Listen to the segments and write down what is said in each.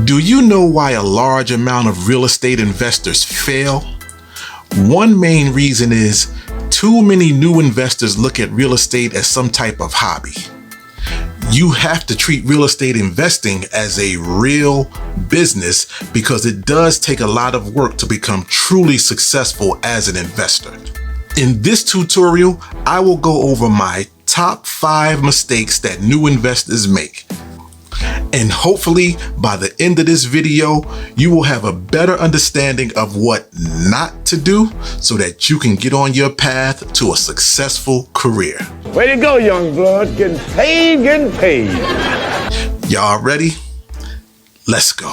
Do you know why a large amount of real estate investors fail? One main reason is too many new investors look at real estate as some type of hobby. You have to treat real estate investing as a real business because it does take a lot of work to become truly successful as an investor. In this tutorial, I will go over my top 5 mistakes that new investors make. And hopefully by the end of this video, you will have a better understanding of what not to do so that you can get on your path to a successful career. Way to go, young blood. Getting paid. Y'all ready? Let's go.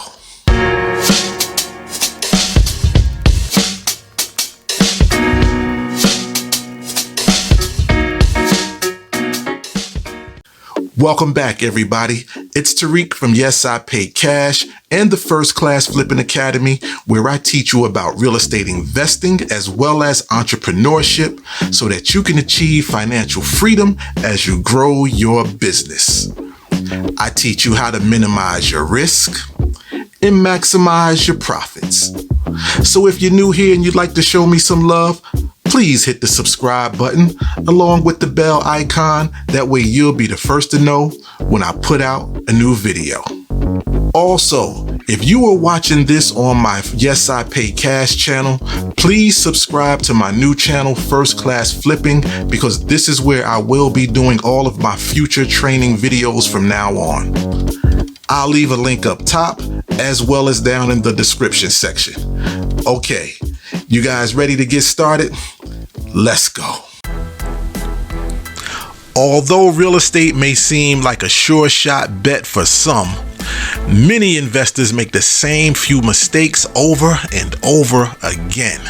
Welcome back, everybody. It's Tariq from Yes, I Pay Cash and the First Class Flipping Academy, where I teach you about real estate investing as well as entrepreneurship so that you can achieve financial freedom as you grow your business. I teach you how to minimize your risk and maximize your profits. So if you're new here and you'd like to show me some love, please hit the subscribe button along with the bell icon. That way you'll be the first to know when I put out a new video. Also, if you are watching this on my Yes, I Pay Cash channel, please subscribe to my new channel, First Class Flipping, because this is where I will be doing all of my future training videos from now on. I'll leave a link up top as well as down in the description section. Okay, you guys ready to get started? Let's go. Although real estate may seem like a sure shot bet for some, many investors make the same few mistakes over and over again.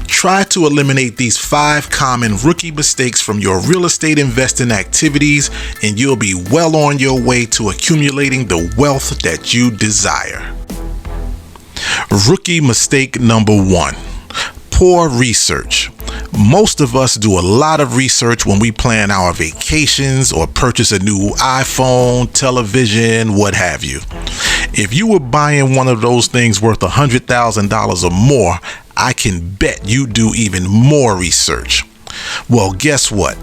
Try to eliminate these 5 common rookie mistakes from your real estate investing activities, and you'll be well on your way to accumulating the wealth that you desire. Rookie mistake number 1. Poor research. Most of us do a lot of research when we plan our vacations or purchase a new iPhone, television, what have you. If you were buying one of those things worth $100,000 or more, I can bet you do even more research. Well, guess what?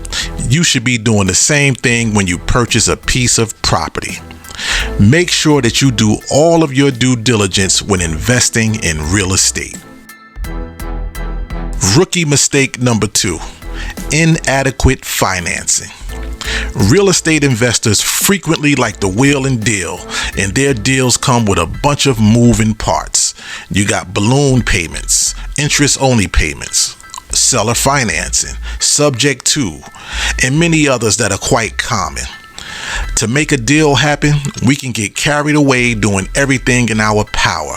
You should be doing the same thing when you purchase a piece of property. Make sure that you do all of your due diligence when investing in real estate. Rookie mistake number 2, inadequate financing. Real estate investors frequently like to wheel and deal, and their deals come with a bunch of moving parts. You got balloon payments, interest-only payments, seller financing, subject to, and many others that are quite common. To make a deal happen, we can get carried away doing everything in our power.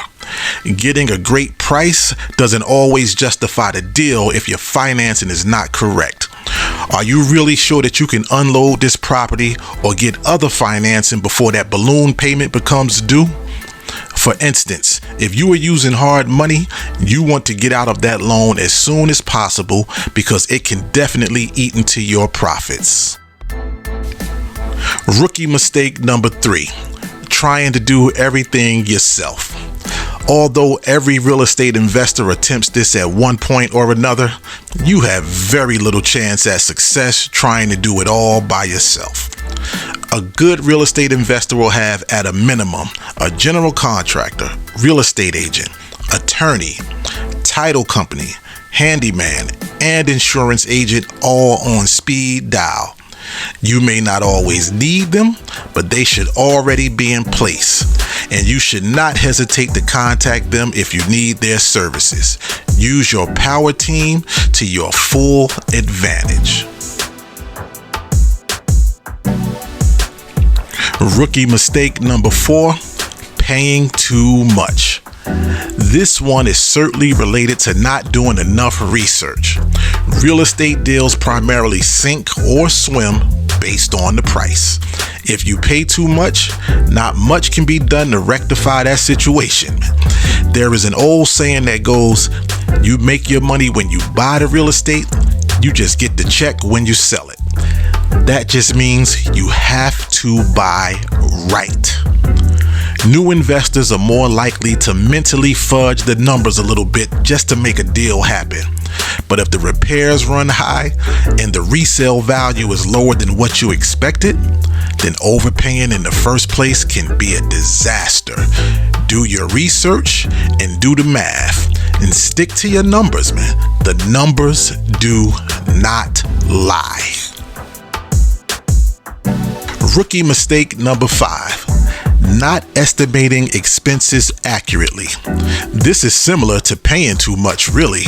Getting a great price doesn't always justify the deal if your financing is not correct. Are you really sure that you can unload this property or get other financing before that balloon payment becomes due? For instance, if you are using hard money, you want to get out of that loan as soon as possible because it can definitely eat into your profits. Rookie mistake number 3, trying to do everything yourself. Although every real estate investor attempts this at one point or another, you have very little chance at success trying to do it all by yourself. A good real estate investor will have, at a minimum, a general contractor, real estate agent, attorney, title company, handyman, and insurance agent all on speed dial. You may not always need them, but they should already be in place, and you should not hesitate to contact them if you need their services. Use your power team to your full advantage. Rookie mistake number 4, paying too much. This one is certainly related to not doing enough research. Real estate deals primarily sink or swim based on the price. If you pay too much, not much can be done to rectify that situation. There is an old saying that goes, you make your money when you buy the real estate, you just get the check when you sell it. That just means you have to buy right. New investors are more likely to mentally fudge the numbers a little bit just to make a deal happen. But if the repairs run high and the resale value is lower than what you expected, then overpaying in the first place can be a disaster. Do your research and do the math and stick to your numbers, man. The numbers do not lie. Rookie mistake number 5. Not estimating expenses accurately. This is similar to paying too much, really.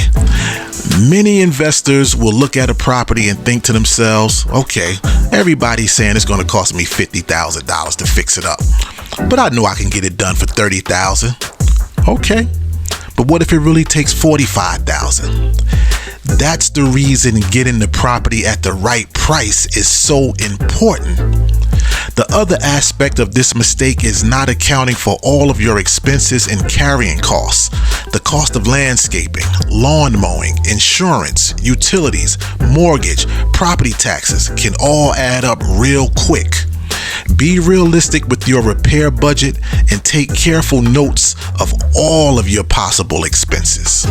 Many investors will look at a property and think to themselves, okay, everybody's saying it's going to cost me $50,000 to fix it up, but I know I can get it done for $30,000. Okay, but what if it really takes $45,000? That's the reason getting the property at the right price is so important. The other aspect of this mistake is not accounting for all of your expenses and carrying costs. The cost of landscaping, lawn mowing, insurance, utilities, mortgage, property taxes can all add up real quick. Be realistic with your repair budget and take careful notes of all of your possible expenses.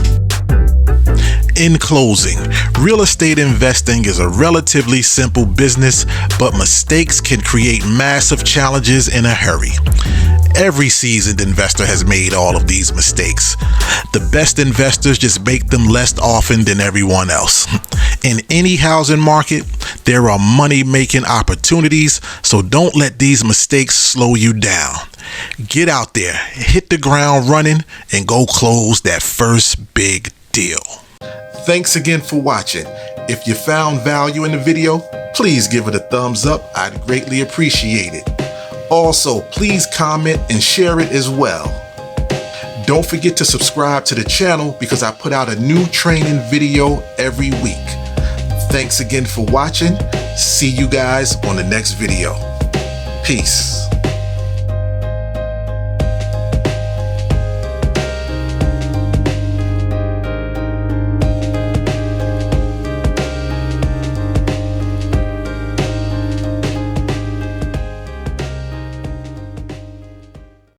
In closing, real estate investing is a relatively simple business, but mistakes can create massive challenges in a hurry. Every seasoned investor has made all of these mistakes. The best investors just make them less often than everyone else. In any housing market, there are money-making opportunities, so don't let these mistakes slow you down. Get out there, hit the ground running, and go close that first big deal. Thanks again for watching. If you found value in the video, please give it a thumbs up. I'd greatly appreciate it. Also, please comment and share it as well. Don't forget to subscribe to the channel because I put out a new training video every week. Thanks again for watching. See you guys on the next video. Peace.